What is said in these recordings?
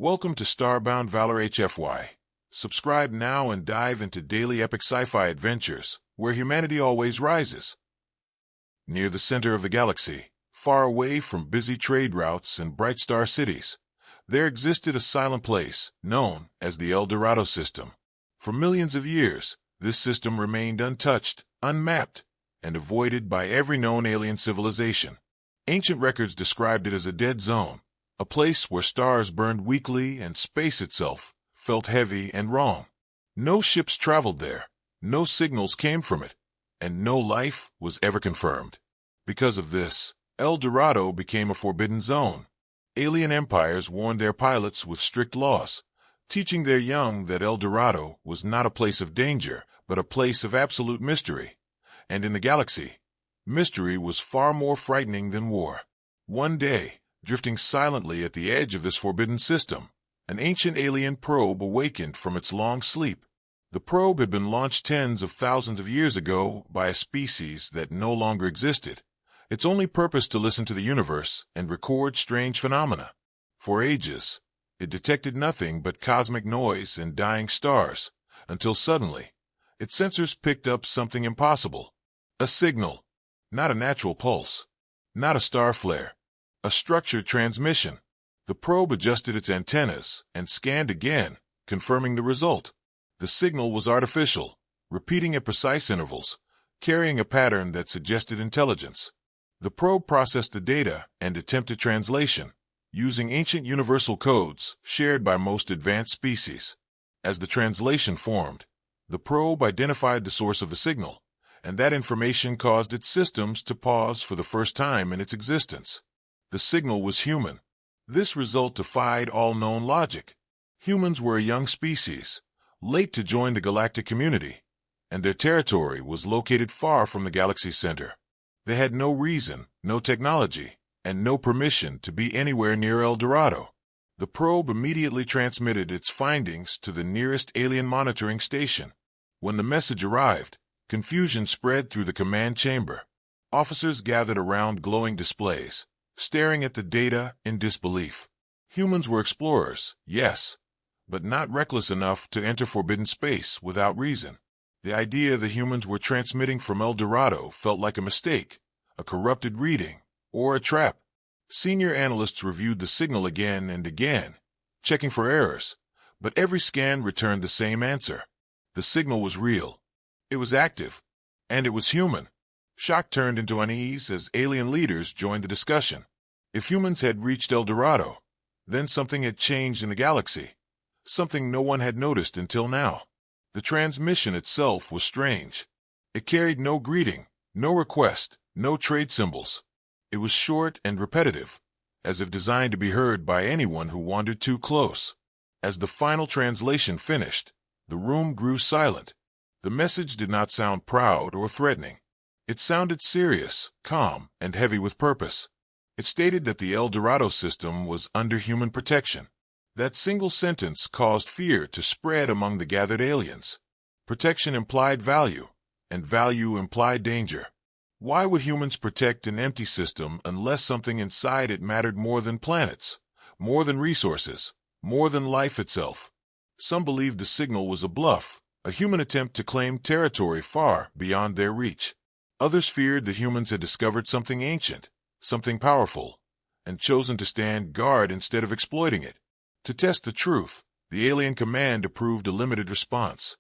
Welcome to Starbound Valor HFY. Subscribe now and dive into daily epic sci-fi adventures, where humanity always rises. Near the center of the galaxy, far away from busy trade routes and bright star cities, there existed a silent place known as the Dorado system. For millions of years, this system remained untouched, unmapped, and avoided by every known alien civilization. Ancient records described it as a dead zone, a place where stars burned weakly and space itself felt heavy and wrong. No ships traveled there, no signals came from it, and no life was ever confirmed. Because of this, El Dorado became a forbidden zone. Alien empires warned their pilots with strict laws, teaching their young that El Dorado was not a place of danger, but a place of absolute mystery. And in the galaxy, mystery was far more frightening than war. One day, drifting silently at the edge of this forbidden system, an ancient alien probe awakened from its long sleep. The probe had been launched tens of thousands of years ago by a species that no longer existed, its only purpose to listen to the universe and record strange phenomena. For ages, it detected nothing but cosmic noise and dying stars, until suddenly, its sensors picked up something impossible. A signal, not a natural pulse, not a star flare, a structured transmission. The probe adjusted its antennas and scanned again, confirming the result. The signal was artificial, repeating at precise intervals, carrying a pattern that suggested intelligence. The probe processed the data and attempted translation, using ancient universal codes shared by most advanced species. As the translation formed, the probe identified the source of the signal, and that information caused its systems to pause for the first time in its existence. The signal was human. This result defied all known logic. Humans were a young species, late to join the galactic community, and their territory was located far from the galaxy's center. They had no reason, no technology, and no permission to be anywhere near El Dorado. The probe immediately transmitted its findings to the nearest alien monitoring station. When the message arrived, confusion spread through the command chamber. Officers gathered around glowing displays, staring at the data in disbelief. Humans were explorers, yes, but not reckless enough to enter forbidden space without reason. The idea the humans were transmitting from El Dorado felt like a mistake, a corrupted reading, or a trap. Senior analysts reviewed the signal again and again, checking for errors, but every scan returned the same answer. The signal was real. It was active, and it was human. Shock turned into unease as alien leaders joined the discussion. If humans had reached El Dorado, then something had changed in the galaxy, something no one had noticed until now. The transmission itself was strange. It carried no greeting, no request, no trade symbols. It was short and repetitive, as if designed to be heard by anyone who wandered too close. As the final translation finished, the room grew silent. The message did not sound proud or threatening. It sounded serious, calm, and heavy with purpose. It stated that the El Dorado system was under human protection. That single sentence caused fear to spread among the gathered aliens. Protection implied value, and value implied danger. Why would humans protect an empty system unless something inside it mattered more than planets, more than resources, more than life itself? Some believed the signal was a bluff, a human attempt to claim territory far beyond their reach. Others feared the humans had discovered something ancient, something powerful, and chosen to stand guard instead of exploiting it. To test the truth, the alien command approved a limited response.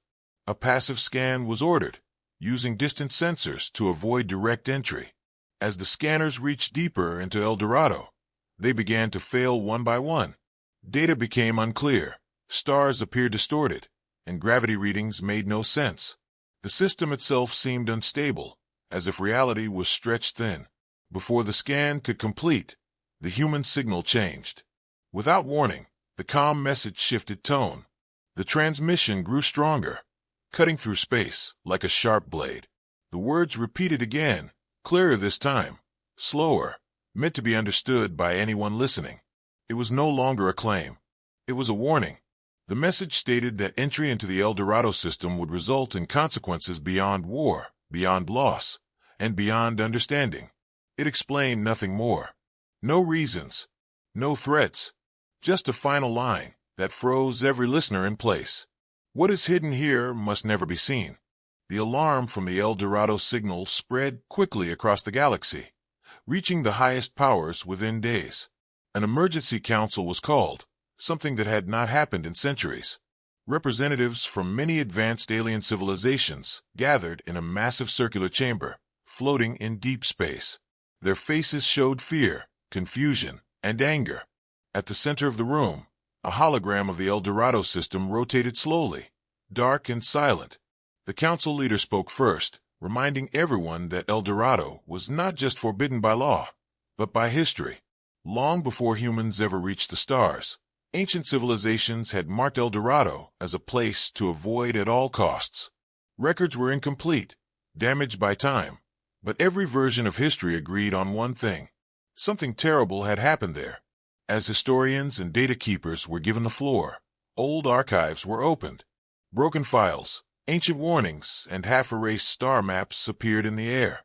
A passive scan was ordered, using distant sensors to avoid direct entry. As the scanners reached deeper into El Dorado, they began to fail one by one. Data became unclear, stars appeared distorted, and gravity readings made no sense. The system itself seemed unstable, as if reality was stretched thin. Before the scan could complete, the human signal changed. Without warning, the calm message shifted tone. The transmission grew stronger, cutting through space like a sharp blade. The words repeated again, clearer this time, slower, meant to be understood by anyone listening. It was no longer a claim. It was a warning. The message stated that entry into the El Dorado system would result in consequences beyond war, beyond loss, and beyond understanding. It explained nothing more. No reasons, no threats, Just a final line that froze every listener in place. What is hidden here must never be seen. The alarm from the El Dorado signal spread quickly across the galaxy, reaching the highest powers within days. An emergency council was called, something that had not happened in centuries. Representatives from many advanced alien civilizations gathered in a massive circular chamber, floating in deep space. Their faces showed fear, confusion, and anger. At the center of the room, a hologram of the El Dorado system rotated slowly, dark and silent. The council leader spoke first, reminding everyone that El Dorado was not just forbidden by law, but by history. Long before humans ever reached the stars, ancient civilizations had marked El Dorado as a place to avoid at all costs. Records were incomplete, damaged by time, but every version of history agreed on one thing. Something terrible had happened there. As historians and data keepers were given the floor, old archives were opened. Broken files, ancient warnings, and half-erased star maps appeared in the air.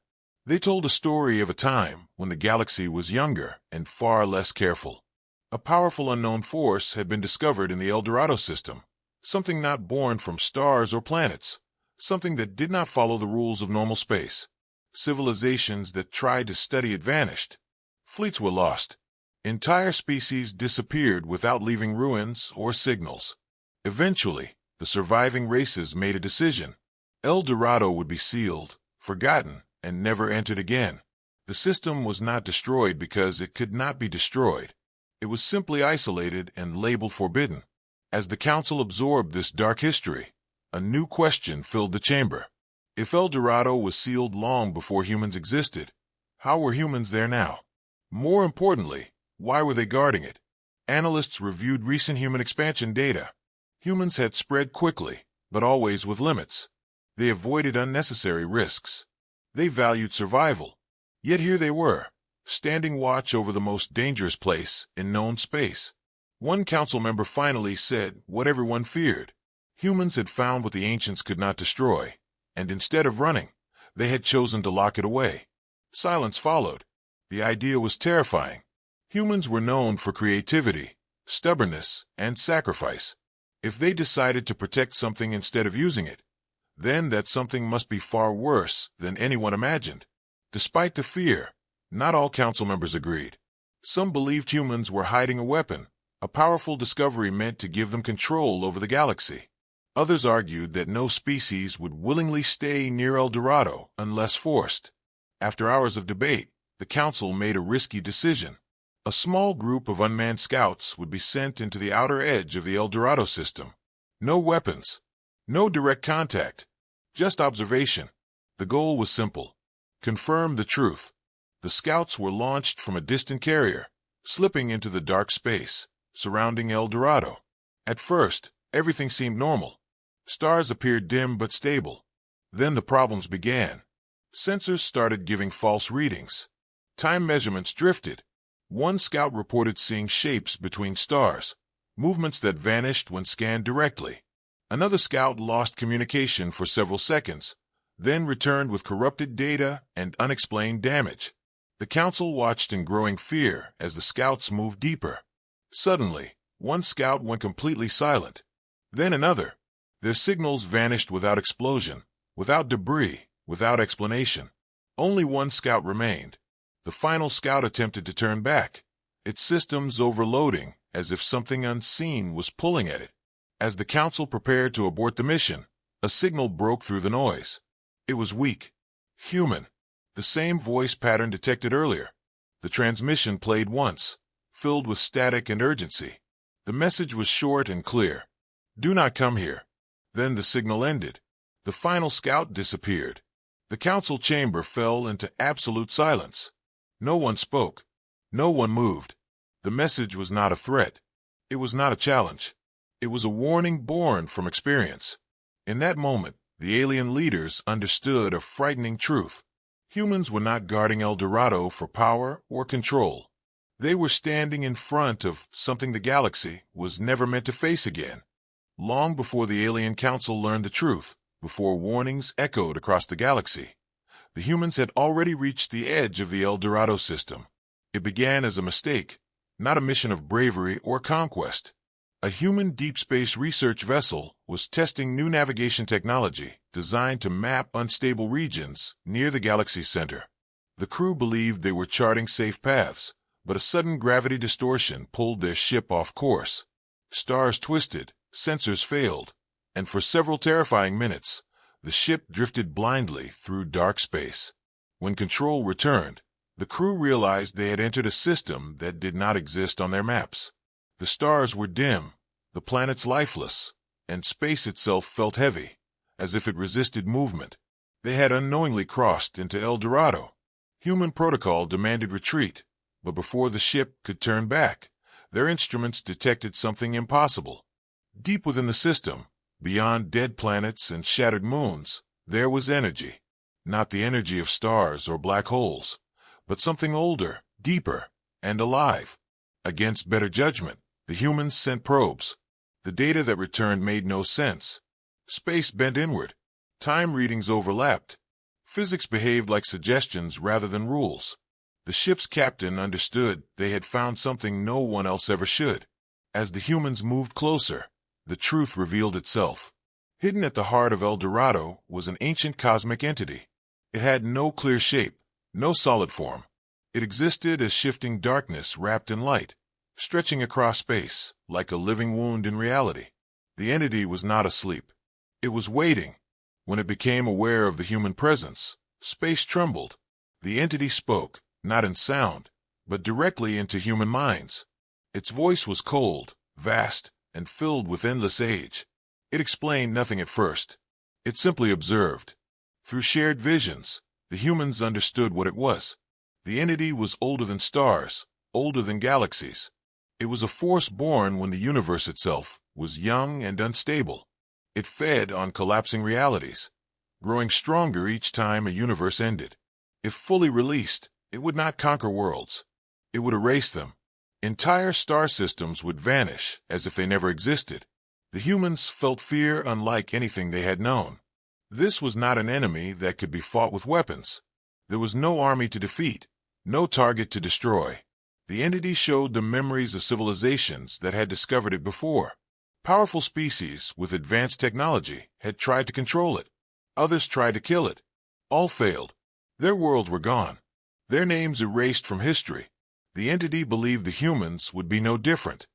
They told a story of a time when the galaxy was younger and far less careful. A powerful unknown force had been discovered in the El Dorado system, something not born from stars or planets, something that did not follow the rules of normal space. Civilizations that tried to study it vanished. Fleets were lost. Entire species disappeared without leaving ruins or signals. Eventually, the surviving races made a decision. El Dorado would be sealed, forgotten, and never entered again. The system was not destroyed because it could not be destroyed. It was simply isolated and labeled forbidden. As the council absorbed this dark history, a new question filled the chamber. If El Dorado was sealed long before humans existed, how were humans there now? More importantly, why were they guarding it? Analysts reviewed recent human expansion data. Humans had spread quickly, but always with limits. They avoided unnecessary risks. They valued survival. Yet here they were, standing watch over the most dangerous place in known space. One council member finally said what everyone feared. Humans had found what the ancients could not destroy, and instead of running, they had chosen to lock it away. Silence followed. The idea was terrifying. Humans were known for creativity, stubbornness, and sacrifice. If they decided to protect something instead of using it, then that something must be far worse than anyone imagined. Despite the fear, not all council members agreed. Some believed humans were hiding a weapon, a powerful discovery meant to give them control over the galaxy. Others argued that no species would willingly stay near El Dorado unless forced. After hours of debate, the council made a risky decision. A small group of unmanned scouts would be sent into the outer edge of the El Dorado system. No weapons, no direct contact, just observation. The goal was simple: confirm the truth. The scouts were launched from a distant carrier, slipping into the dark space surrounding El Dorado. At first, everything seemed normal. Stars appeared dim but stable. Then the problems began. Sensors started giving false readings. Time measurements drifted. One scout reported seeing shapes between stars, movements that vanished when scanned directly. Another scout lost communication for several seconds, then returned with corrupted data and unexplained damage. The council watched in growing fear as the scouts moved deeper. Suddenly, one scout went completely silent. Then another. Their signals vanished without explosion, without debris, without explanation. Only one scout remained. The final scout attempted to turn back, its systems overloading as if something unseen was pulling at it. As the council prepared to abort the mission, a signal broke through the noise. It was weak, human, the same voice pattern detected earlier. The transmission played once, filled with static and urgency. The message was short and clear. "Do not come here." Then the signal ended. The final scout disappeared. The council chamber fell into absolute silence. No one spoke. No one moved. The message was not a threat. It was not a challenge. It was a warning born from experience. In that moment, the alien leaders understood a frightening truth. Humans were not guarding El Dorado for power or control. They were standing in front of something the galaxy was never meant to face again. Long before the alien council learned the truth, before warnings echoed across the galaxy, the humans had already reached the edge of the El Dorado system. It began as a mistake, not a mission of bravery or conquest. A human deep space research vessel was testing new navigation technology designed to map unstable regions near the galaxy's center. The crew believed they were charting safe paths, but a sudden gravity distortion pulled their ship off course. Stars twisted, sensors failed, and for several terrifying minutes, the ship drifted blindly through dark space. When control returned, the crew realized they had entered a system that did not exist on their maps. The stars were dim, the planets lifeless, and space itself felt heavy, as if it resisted movement. They had unknowingly crossed into El Dorado. Human protocol demanded retreat, but before the ship could turn back, their instruments detected something impossible. Deep within the system, beyond dead planets and shattered moons, there was energy. Not the energy of stars or black holes, but something older, deeper, and alive. Against better judgment, the humans sent probes. The data that returned made no sense. Space bent inward. Time readings overlapped. Physics behaved like suggestions rather than rules. The ship's captain understood they had found something no one else ever should. As the humans moved closer, the truth revealed itself. Hidden at the heart of El Dorado was an ancient cosmic entity. It had no clear shape, no solid form. It existed as shifting darkness wrapped in light, stretching across space like a living wound in reality. The entity was not asleep. It was waiting. When it became aware of the human presence, space trembled. The entity spoke, not in sound, but directly into human minds. Its voice was cold, vast, and filled with endless age. It explained nothing at first. It simply observed. Through shared visions, the humans understood what it was. The entity was older than stars, older than galaxies. It was a force born when the universe itself was young and unstable. It fed on collapsing realities, growing stronger each time a universe ended. If fully released, it would not conquer worlds. It would erase them. Entire star systems would vanish as if they never existed. The humans felt fear unlike anything they had known. This was not an enemy that could be fought with weapons. There was no army to defeat, no target to destroy. The entity showed the memories of civilizations that had discovered it before. Powerful species with advanced technology had tried to control it. Others tried to kill it. All failed. Their worlds were gone. Their names erased from history. The entity believed the humans would be no different.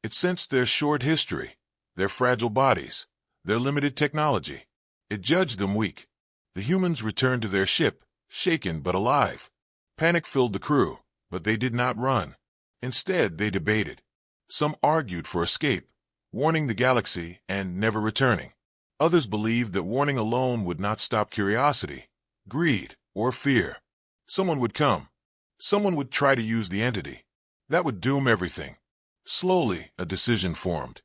It sensed their short history, their fragile bodies, their limited technology. It judged them weak. The humans returned to their ship, shaken but alive. Panic filled the crew, but they did not run. Instead, they debated. Some argued for escape, warning the galaxy and never returning. Others believed that warning alone would not stop curiosity, greed, or fear. Someone would come. Someone would try to use the entity. That would doom everything. Slowly, a decision formed.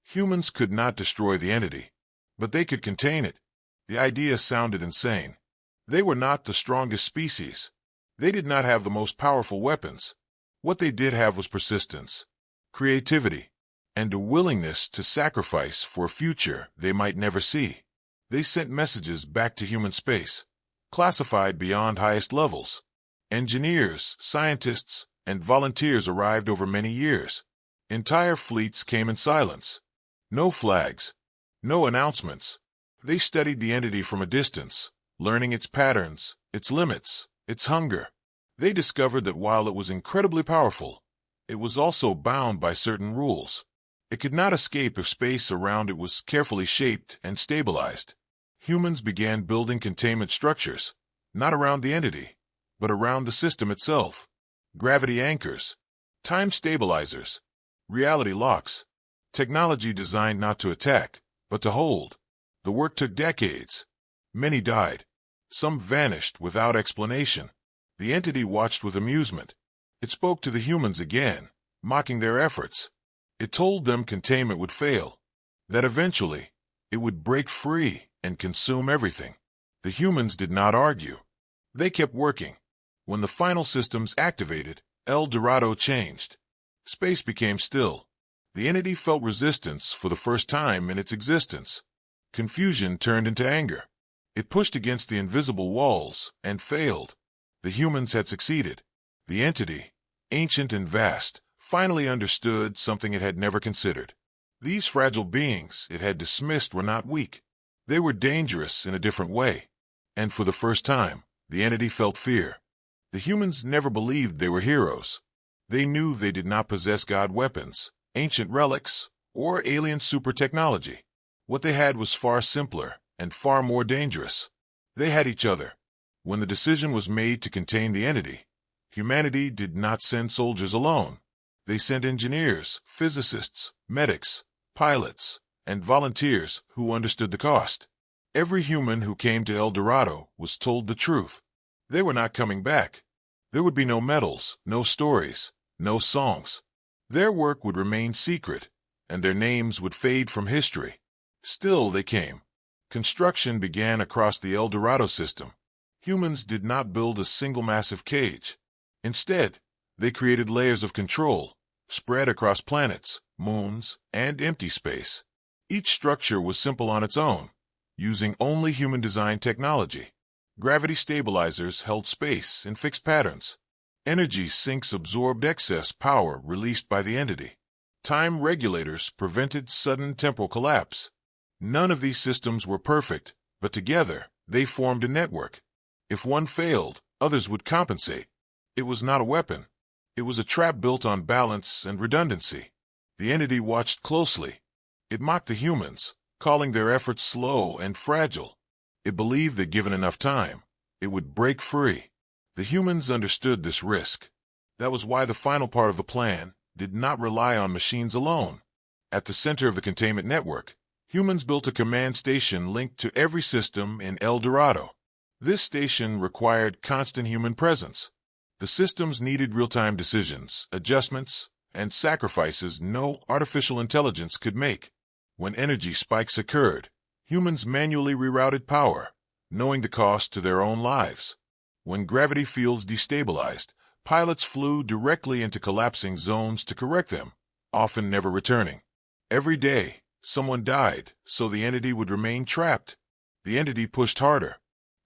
Humans could not destroy the entity, but they could contain it. The idea sounded insane. They were not the strongest species. They did not have the most powerful weapons. What they did have was persistence, creativity, and a willingness to sacrifice for a future they might never see. They sent messages back to human space, classified beyond highest levels. Engineers, scientists, and volunteers arrived over many years. Entire fleets came in silence. No flags, no announcements. They studied the entity from a distance, learning its patterns, its limits, its hunger. They discovered that while it was incredibly powerful, it was also bound by certain rules. It could not escape if space around it was carefully shaped and stabilized. Humans began building containment structures, not around the entity, but around the system itself. Gravity anchors, time stabilizers, reality locks, technology designed not to attack, but to hold. The work took decades. Many died. Some vanished without explanation. The entity watched with amusement. It spoke to the humans again, mocking their efforts. It told them containment would fail, that eventually it would break free and consume everything. The humans did not argue. They kept working. When the final systems activated, El Dorado changed. Space became still. The entity felt resistance for the first time in its existence. Confusion turned into anger. It pushed against the invisible walls and failed. The humans had succeeded. The entity, ancient and vast, finally understood something it had never considered. These fragile beings it had dismissed were not weak. They were dangerous in a different way. And for the first time, the entity felt fear. The humans never believed they were heroes. They knew they did not possess god weapons, ancient relics, or alien super technology. What they had was far simpler and far more dangerous. They had each other. When the decision was made to contain the entity, humanity did not send soldiers alone. They sent engineers, physicists, medics, pilots, and volunteers who understood the cost. Every human who came to El Dorado was told the truth. They were not coming back. There would be no medals, no stories, no songs. Their work would remain secret, and their names would fade from history. Still they came. Construction began across the El Dorado system. Humans did not build a single massive cage. Instead, they created layers of control, spread across planets, moons, and empty space. Each structure was simple on its own, using only human-designed technology. Gravity stabilizers held space in fixed patterns. Energy sinks absorbed excess power released by the entity. Time regulators prevented sudden temporal collapse. None of these systems were perfect, but together they formed a network. If one failed, others would compensate. It was not a weapon. It was a trap built on balance and redundancy. The entity watched closely. It mocked the humans, calling their efforts slow and fragile. It believed that given enough time, it would break free. The humans understood this risk. That was why the final part of the plan did not rely on machines alone. At the center of the containment network, humans built a command station linked to every system in El Dorado. This station required constant human presence. The systems needed real-time decisions, adjustments, and sacrifices no artificial intelligence could make. When energy spikes occurred, humans manually rerouted power, knowing the cost to their own lives. When gravity fields destabilized, pilots flew directly into collapsing zones to correct them, often never returning. Every day, someone died, so the entity would remain trapped. The entity pushed harder.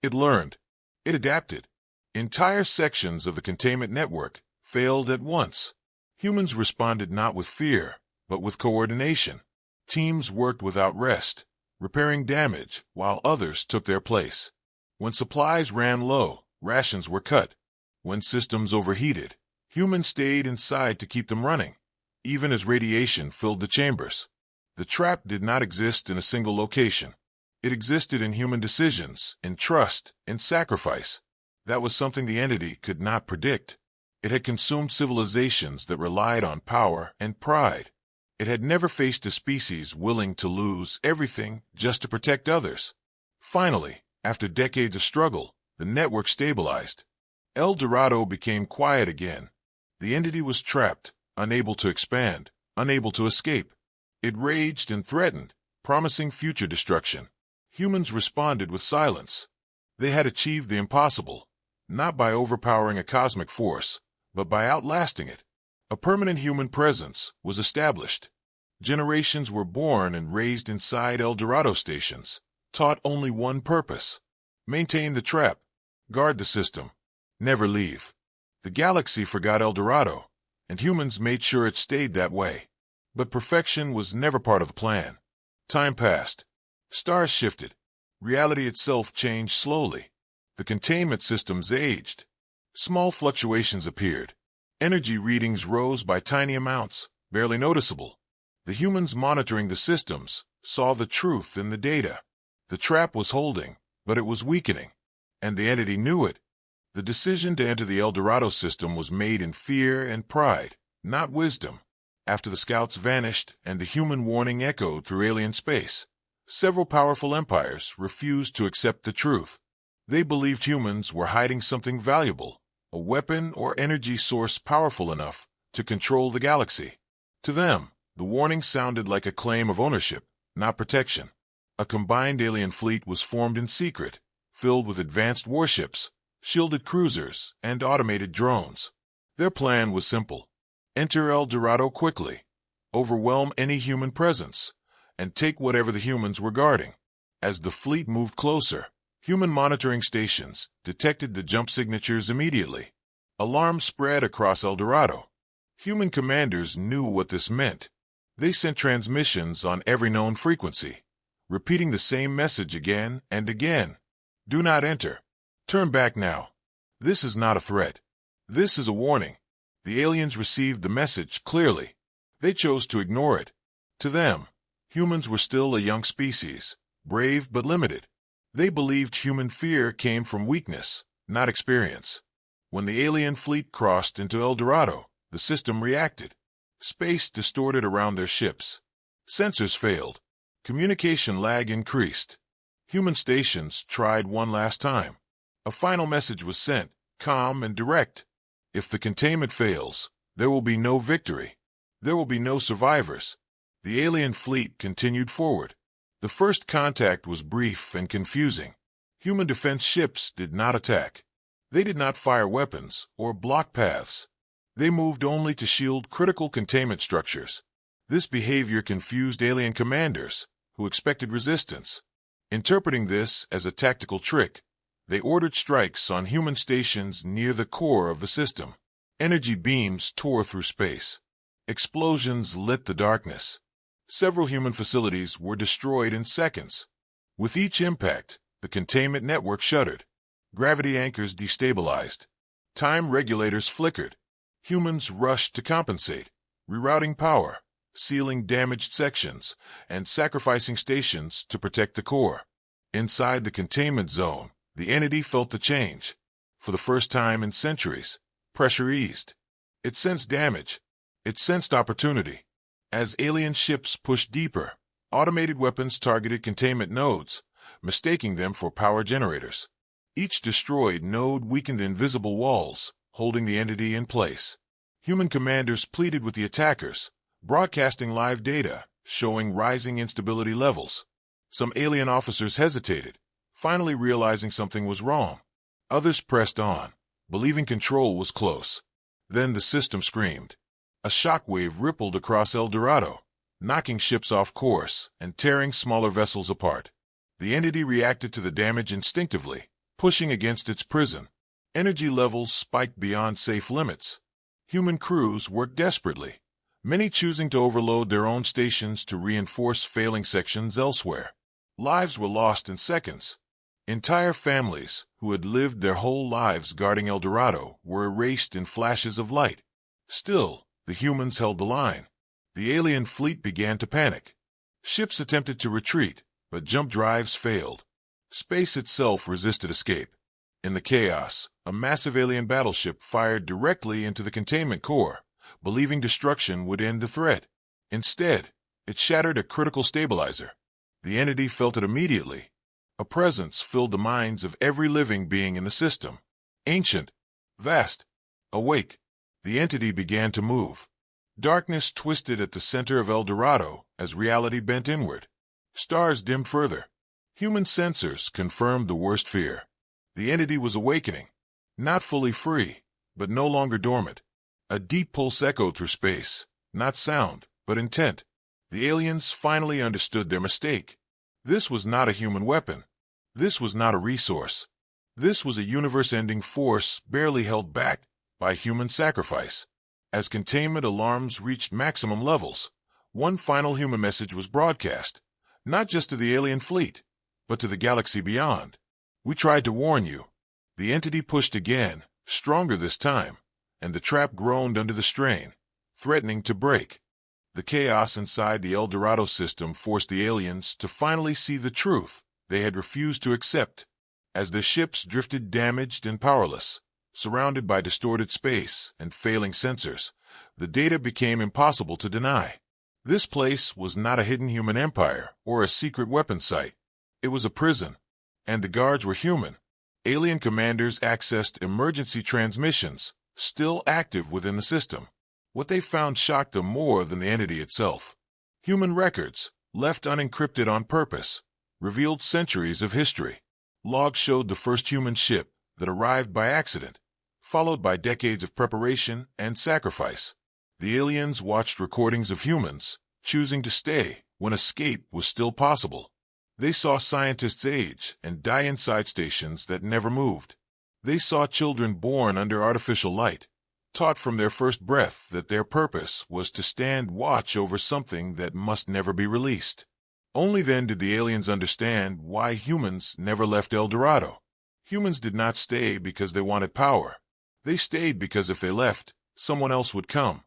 It learned. It adapted. Entire sections of the containment network failed at once. Humans responded not with fear, but with coordination. Teams worked without rest, repairing damage while others took their place. When supplies ran low, rations were cut. When systems overheated, humans stayed inside to keep them running, even as radiation filled the chambers. The trap did not exist in a single location. It existed in human decisions, in trust, in sacrifice. That was something the entity could not predict. It had consumed civilizations that relied on power and pride. It had never faced a species willing to lose everything just to protect others. Finally, after decades of struggle, the network stabilized. El Dorado became quiet again. The entity was trapped, unable to expand, unable to escape. It raged and threatened, promising future destruction. Humans responded with silence. They had achieved the impossible, not by overpowering a cosmic force, but by outlasting it. A permanent human presence was established. Generations were born and raised inside El Dorado stations, taught only one purpose: maintain the trap, guard the system, never leave. The galaxy forgot El Dorado, and humans made sure it stayed that way. But perfection was never part of the plan. Time passed. Stars shifted. Reality itself changed slowly. The containment systems aged. Small fluctuations appeared. Energy readings rose by tiny amounts, barely noticeable. The humans monitoring the systems saw the truth in the data. The trap was holding, but it was weakening. And the entity knew it. The decision to enter the El Dorado system was made in fear and pride, not wisdom. After the scouts vanished and the human warning echoed through alien space, several powerful empires refused to accept the truth. They believed humans were hiding something valuable, a weapon or energy source powerful enough to control the galaxy. To them, the warning sounded like a claim of ownership, not protection. A combined alien fleet was formed in secret, filled with advanced warships, shielded cruisers, and automated drones. Their plan was simple: enter El Dorado quickly, overwhelm any human presence, and take whatever the humans were guarding. As the fleet moved closer, human monitoring stations detected the jump signatures immediately. Alarm spread across El Dorado. Human commanders knew what this meant. They sent transmissions on every known frequency, repeating the same message again and again. Do not enter. Turn back now. This is not a threat. This is a warning. The aliens received the message clearly. They chose to ignore it. To them, humans were still a young species, brave but limited. They believed human fear came from weakness, not experience. When the alien fleet crossed into El Dorado, the system reacted. Space distorted around their ships. Sensors failed. Communication lag increased. Human stations tried one last time. A final message was sent, calm and direct. If the containment fails, there will be no victory. There will be no survivors. The alien fleet continued forward. The first contact was brief and confusing. Human defense ships did not attack. They did not fire weapons or block paths. They moved only to shield critical containment structures. This behavior confused alien commanders, who expected resistance. Interpreting this as a tactical trick, they ordered strikes on human stations near the core of the system. Energy beams tore through space. Explosions lit the darkness. Several human facilities were destroyed in seconds. With each impact, the containment network shuddered. Gravity anchors destabilized. Time regulators flickered. Humans rushed to compensate, rerouting power, sealing damaged sections, and sacrificing stations to protect the core. Inside the containment zone, the entity felt the change. For the first time in centuries, pressure eased. It sensed damage. It sensed opportunity. As alien ships pushed deeper, automated weapons targeted containment nodes, mistaking them for power generators. Each destroyed node weakened invisible walls, holding the entity in place. Human commanders pleaded with the attackers, broadcasting live data, showing rising instability levels. Some alien officers hesitated, finally realizing something was wrong. Others pressed on, believing control was close. Then the system screamed. A shockwave rippled across El Dorado, knocking ships off course and tearing smaller vessels apart. The entity reacted to the damage instinctively, pushing against its prison. Energy levels spiked beyond safe limits. Human crews worked desperately, many choosing to overload their own stations to reinforce failing sections elsewhere. Lives were lost in seconds. Entire families, who had lived their whole lives guarding El Dorado, were erased in flashes of light. Still, the humans held the line. The alien fleet began to panic. Ships attempted to retreat, but jump drives failed. Space itself resisted escape. In the chaos, a massive alien battleship fired directly into the containment core, believing destruction would end the threat. Instead, it shattered a critical stabilizer. The entity felt it immediately. A presence filled the minds of every living being in the system. Ancient, vast, awake. The entity began to move. Darkness twisted at the center of El Dorado as reality bent inward. Stars dimmed further. Human sensors confirmed the worst fear. The entity was awakening, not fully free, but no longer dormant. A deep pulse echoed through space, not sound, but intent. The aliens finally understood their mistake. This was not a human weapon. This was not a resource. This was a universe-ending force barely held back by human sacrifice. As containment alarms reached maximum levels, one final human message was broadcast, not just to the alien fleet, but to the galaxy beyond. We tried to warn you. The entity pushed again, stronger this time, and the trap groaned under the strain, threatening to break. The chaos inside the El Dorado system forced the aliens to finally see the truth they had refused to accept. As the ships drifted damaged and powerless, surrounded by distorted space and failing sensors, the data became impossible to deny. This place was not a hidden human empire or a secret weapon site. It was a prison, and the guards were human. Alien commanders accessed emergency transmissions, still active within the system. What they found shocked them more than the entity itself. Human records, left unencrypted on purpose, revealed centuries of history. Logs showed the first human ship that arrived by accident, followed by decades of preparation and sacrifice. The aliens watched recordings of humans choosing to stay when escape was still possible. They saw scientists age and die inside stations that never moved. They saw children born under artificial light, taught from their first breath that their purpose was to stand watch over something that must never be released. Only then did the aliens understand why humans never left El Dorado. Humans did not stay because they wanted power. They stayed because if they left, someone else would come.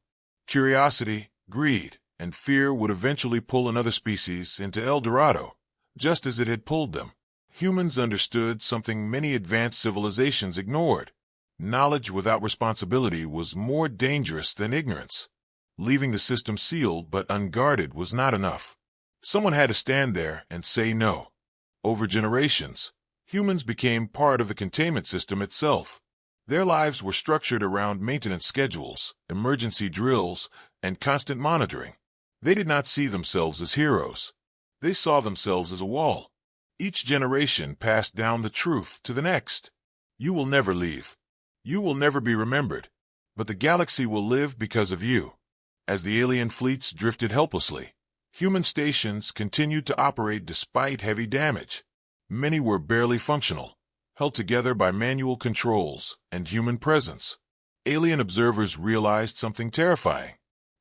Curiosity, greed, and fear would eventually pull another species into El Dorado, just as it had pulled them. Humans understood something many advanced civilizations ignored. Knowledge without responsibility was more dangerous than ignorance. Leaving the system sealed but unguarded was not enough. Someone had to stand there and say no. Over generations, humans became part of the containment system itself. Their lives were structured around maintenance schedules, emergency drills, and constant monitoring. They did not see themselves as heroes. They saw themselves as a wall. Each generation passed down the truth to the next. You will never leave. You will never be remembered. But the galaxy will live because of you. As the alien fleets drifted helplessly, human stations continued to operate despite heavy damage. Many were barely functional, held together by manual controls and human presence. Alien observers realized something terrifying.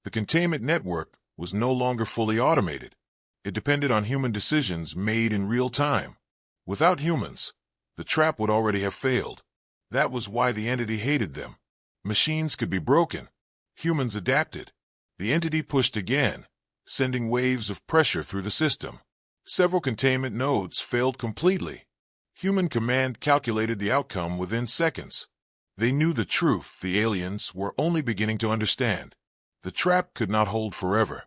The containment network was no longer fully automated. It depended on human decisions made in real time. Without humans, the trap would already have failed. That was why the entity hated them. Machines could be broken. Humans adapted. The entity pushed again, sending waves of pressure through the system. Several containment nodes failed completely. Human command calculated the outcome within seconds. They knew the truth the aliens were only beginning to understand. The trap could not hold forever.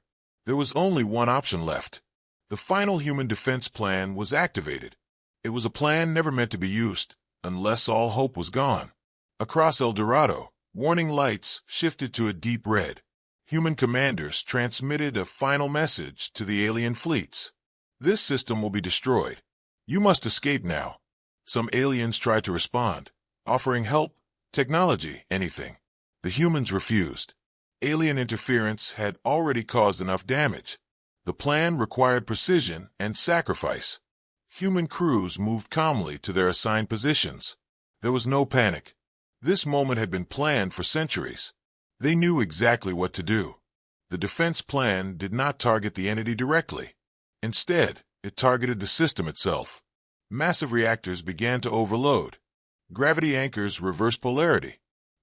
There was only one option left. The final human defense plan was activated. It was a plan never meant to be used, unless all hope was gone. Across El Dorado, warning lights shifted to a deep red. Human commanders transmitted a final message to the alien fleets. This system will be destroyed. You must escape now. Some aliens tried to respond, offering help, technology, anything. The humans refused. Alien interference had already caused enough damage. The plan required precision and sacrifice. Human crews moved calmly to their assigned positions. There was no panic. This moment had been planned for centuries. They knew exactly what to do. The defense plan did not target the entity directly. Instead, it targeted the system itself. Massive reactors began to overload. Gravity anchors reversed polarity.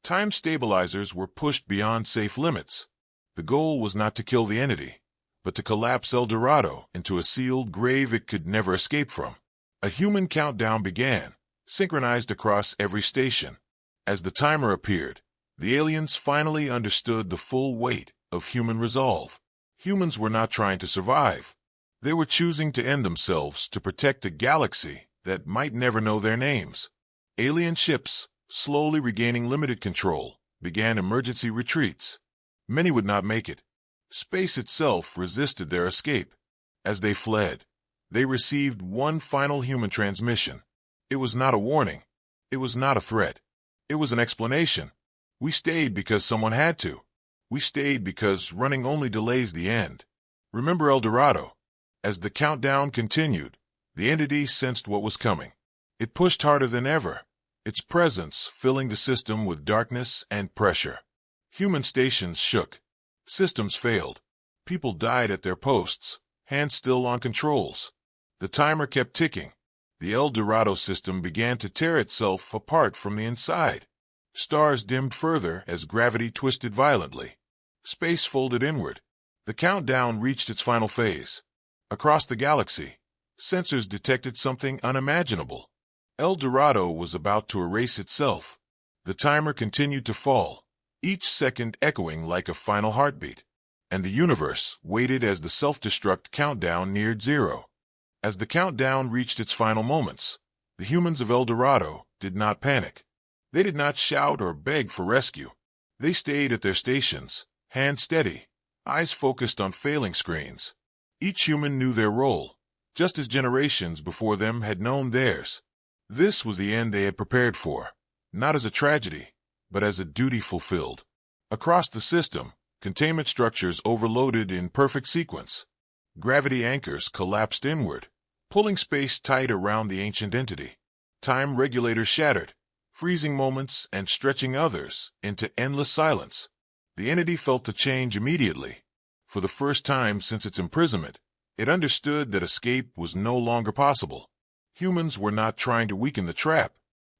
Time stabilizers were pushed beyond safe limits. The goal was not to kill the entity, but to collapse El Dorado into a sealed grave it could never escape from. A human countdown began, synchronized across every station. As the timer appeared, the aliens finally understood the full weight of human resolve. Humans were not trying to survive. They were choosing to end themselves to protect a galaxy that might never know their names. Alien ships, slowly regaining limited control, began emergency retreats. Many would not make it. Space itself resisted their escape. As they fled, they received one final human transmission. It was not a warning. It was not a threat. It was an explanation. We stayed because someone had to. We stayed because running only delays the end. Remember El Dorado. As the countdown continued, the entity sensed what was coming. It pushed harder than ever, its presence filling the system with darkness and pressure. Human stations shook. Systems failed. People died at their posts, hands still on controls. The timer kept ticking. The El Dorado system began to tear itself apart from the inside. Stars dimmed further as gravity twisted violently. Space folded inward. The countdown reached its final phase. Across the galaxy, sensors detected something unimaginable. El Dorado was about to erase itself. The timer continued to fall, each second echoing like a final heartbeat. And the universe waited as the self-destruct countdown neared zero. As the countdown reached its final moments, the humans of El Dorado did not panic. They did not shout or beg for rescue. They stayed at their stations, hands steady, eyes focused on failing screens. Each human knew their role, just as generations before them had known theirs. This was the end they had prepared for, not as a tragedy, but as a duty fulfilled. Across the system, containment structures overloaded in perfect sequence. Gravity anchors collapsed inward, pulling space tight around the ancient entity. Time regulators shattered. freezing moments and stretching others into endless silence. The entity felt the change immediately. For the first time since its imprisonment, it understood that escape was no longer possible. Humans were not trying to weaken the trap.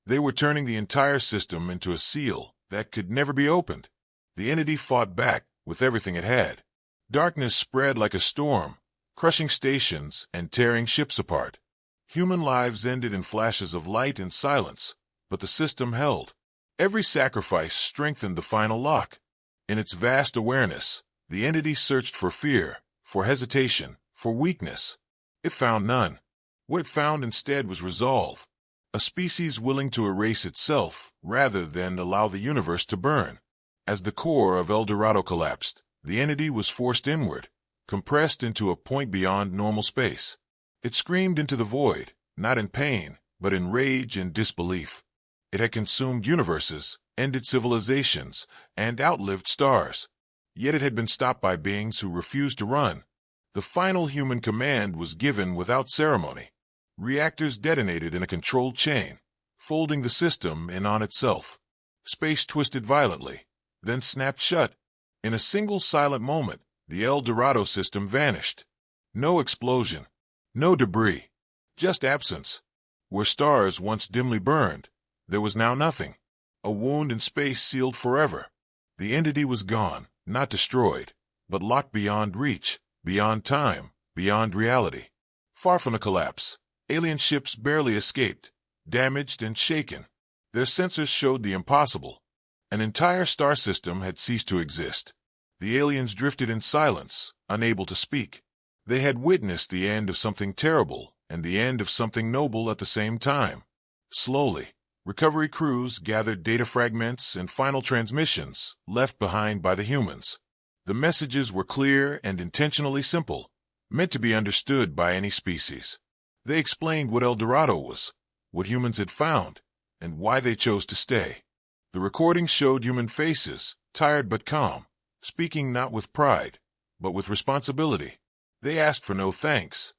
They were turning the entire system into a seal that could never be opened. The entity fought back with everything it had. Darkness spread like a storm, crushing stations and tearing ships apart. Human lives ended in flashes of light and silence, but the system held. Every sacrifice strengthened the final lock. In its vast awareness, the entity searched for fear, for hesitation, for weakness. It found none. What it found instead was resolve, a species willing to erase itself rather than allow the universe to burn. As the core of El Dorado collapsed, the entity was forced inward, compressed into a point beyond normal space. It screamed into the void, not in pain, but in rage and disbelief. It had consumed universes, ended civilizations, and outlived stars. Yet it had been stopped by beings who refused to run. The final human command was given without ceremony. Reactors detonated in a controlled chain, folding the system in on itself. Space twisted violently, then snapped shut. In a single silent moment, the El Dorado system vanished. No explosion, no debris, just absence. Where stars once dimly burned, there was now nothing. A wound in space sealed forever. The entity was gone, not destroyed, but locked beyond reach, beyond time, beyond reality. Far from the collapse, alien ships barely escaped, damaged and shaken. Their sensors showed the impossible. An entire star system had ceased to exist. The aliens drifted in silence, unable to speak. They had witnessed the end of something terrible and the end of something noble at the same time. Slowly, recovery crews gathered data fragments and final transmissions left behind by the humans. The messages were clear and intentionally simple, meant to be understood by any species. They explained what El Dorado was, what humans had found, and why they chose to stay. The recordings showed human faces, tired but calm, speaking not with pride, but with responsibility. They asked for no thanks.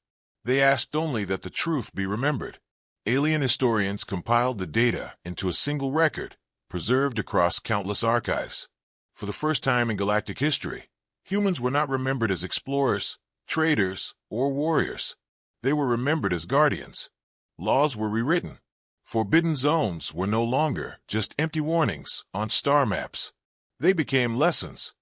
They asked only that the truth be remembered. Alien historians compiled the data into a single record, preserved across countless archives. For the first time in galactic history, humans were not remembered as explorers, traders, or warriors. They were remembered as guardians. Laws were rewritten. Forbidden zones were no longer just empty warnings on star maps. They became lessons.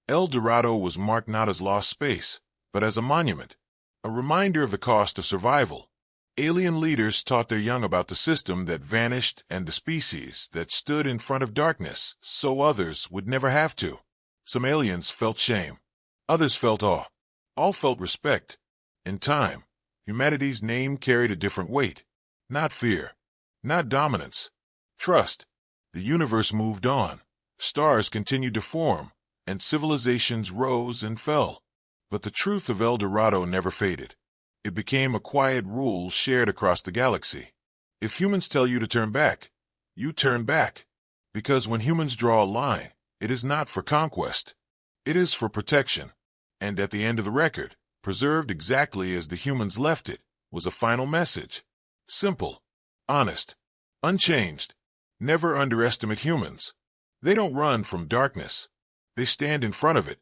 El Dorado was marked not as lost space, but as a monument, a reminder of the cost of survival. Alien leaders taught their young about the system that vanished and the species that stood in front of darkness so others would never have to. Some aliens felt shame. Others felt awe. All felt respect. In time, humanity's name carried a different weight. Not fear. Not dominance. Trust. The universe moved on. Stars continued to form, and civilizations rose and fell. But the truth of El Dorado never faded. It became a quiet rule shared across the galaxy. If humans tell you to turn back, you turn back. Because when humans draw a line, it is not for conquest. It is for protection. And at the end of the record, preserved exactly as the humans left it, was a final message. Simple, honest, unchanged. Never underestimate humans. They don't run from darkness. They stand in front of it,